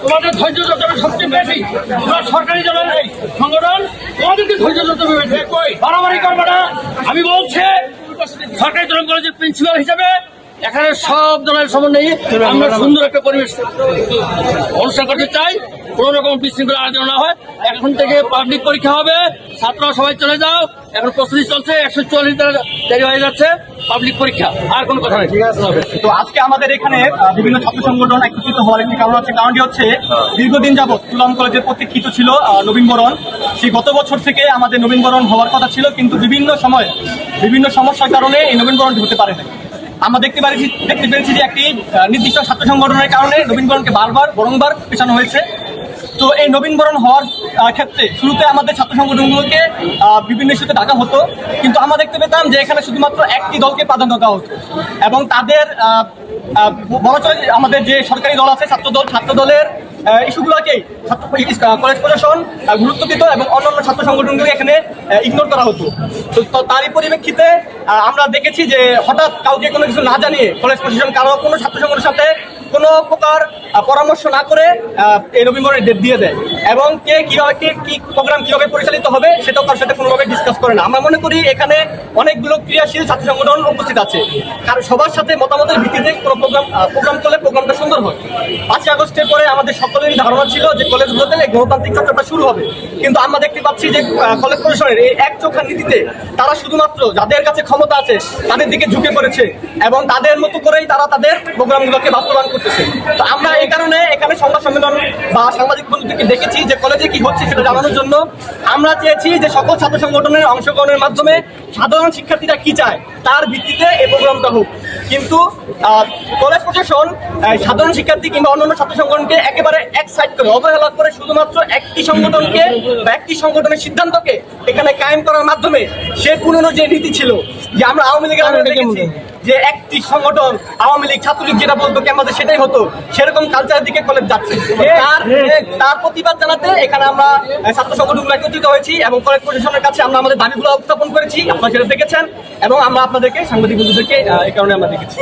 তোমাদের ধৈর্য যতটা সবচেয়ে বেশি, তোমরা সরকারি দলের সংগঠন, তোমাদেরকে ধৈর্য যত বেশি, বাড়াবাড়ি করবে না। আমি বলছি সরকারি দল কলেজের প্রিন্সিপাল হিসাবে এখানে সব দলের সমন্বয়ে আমরা সুন্দর একটা পরিবেশ অনুষ্ঠান করতে চাই। কোন রকম বিশৃঙ্খলা আলোচনা না হয়। এখন থেকে পাবলিক পরীক্ষা হবে, ছাত্ররা সবাই চলে যাও, এখন প্রস্তুতি চলছে, 144 দেরি হয়ে যাচ্ছে পাবলিক পরীক্ষা, আর কোনো কথা নেই। তো আজকে আমাদের এখানে বিভিন্ন ছাত্র সংগঠন একত্রিত হওয়ার একটি কারণ আছে। কারণটি হচ্ছে দীর্ঘদিন যাবৎ তুলাম কলেজের প্রতীক্ষিত ছিল নবীনবরণ। সেই গত বছর থেকে আমাদের নবীনবরণ হওয়ার কথা ছিল, কিন্তু বিভিন্ন সময় বিভিন্ন সমস্যার কারণে এই নবীনবরণটি হতে পারে না। আমরা দেখতে পেরেছি যে একটি নির্দিষ্ট ছাত্র সংগঠনের কারণে নবীনবরণকে বারংবার পেছানো হয়েছে। তো এই নবীনবরণ হওয়ার ক্ষেত্রে শুরুতে আমাদের ছাত্র সংগঠনগুলোকে বিভিন্ন ইস্যুতে ডাকা হতো, কিন্তু আমরা দেখতে পেতাম যে এখানে শুধুমাত্র একটি দলকে প্রাধান্য দেওয়া হতো এবং তাদের বলা চলে আমাদের যে সরকারি দল আছে ছাত্র দলের ইস্যুগুলোকেই কলেজ প্রশাসন গুরুত্ব দিত এবং অন্যান্য ছাত্র সংগঠনগুলো এখানে ইগনোর করা হতো। তো তারই পরিপ্রেক্ষিতে আমরা দেখেছি যে হঠাৎ কাউকে কোনো কিছু না জানিয়ে কলেজ প্রশাসন কারো কোনো ছাত্র সংগঠনের সাথে কোনো প্রকার পরামর্শ না করে এই নভেম্বরের ডেট দিয়ে দেয় এবং কে কি প্রোগ্রাম কিভাবে পরিচালিত হবে সেটাও তার সাথে কোনোভাবে ডিসকাস করে না। আমরা মনে করি এখানে অনেকগুলো ক্রিয়াশীল ছাত্র সংগঠন উপস্থিত আছে, কারণ সবার সাথে মতামতের ভিত্তিতে কোনো প্রোগ্রাম করলে প্রোগ্রামটা সুন্দর হয়। 5ই আগস্টের পরে আমাদের সকলেরই ধারণা ছিল যে কলেজগুলোতে গণতান্ত্রিক চর্চাটা শুরু হবে, কিন্তু আমরা দেখতে পাচ্ছি যে কলেজ প্রশাসনের এই একচোখা নীতিতে তারা শুধুমাত্র যাদের কাছে ক্ষমতা আছে তাদের দিকে ঝুঁকে পড়েছে এবং তাদের মতো করেই তারা তাদের প্রোগ্রামগুলোকে বাস্তবায়ন করতেছে। তো আমরা এই কারণে এখানে সংবাদ সম্মেলন বা সাংবাদিক বন্ধুদেরকে দেখেছি যে কলেজে কি হচ্ছে সেটা জানানোর জন্য। আমরা চেয়েছি যে সকল ছাত্র সংগঠনের অংশগ্রহণের মাধ্যমে সাধারণ শিক্ষার্থীরা কি চায় তার ভিত্তিতে এই প্রোগ্রামটা হোক, কিন্তু কলেজ প্রশাসন সাধারণ শিক্ষার্থী কিংবা অন্যান্য ছাত্র সংগঠনকে একেবারে এক সাইড করে অবহেলা করে শুধুমাত্র একটি সংগঠনকে বা একটি সংগঠনের সিদ্ধান্তকে এখানে কায়েম করার মাধ্যমে সে পুরনো যে নীতি ছিল যে আমরা আওয়ামী লীগের দেখেছি যে একটি সংগঠন আওয়ামী লীগ ছাত্রলীগ যেটা বলতো ক্যাম্পাসে সেটাই হতো, সেরকম কালচারের দিকে কলেজ যাচ্ছে। তার প্রতিবাদ জানাতে এখানে আমরা ছাত্র সংগঠনগুলো একত্রিত হয়েছি এবং কলেজ প্রশাসনের কাছে আমরা আমাদের দাবিগুলো উত্থাপন করেছি, আপনারা সেটা দেখেছেন এবং আমরা আপনাদেরকে সাংবাদিক বন্ধুদেরকে এই কারণে আমরা দেখেছি।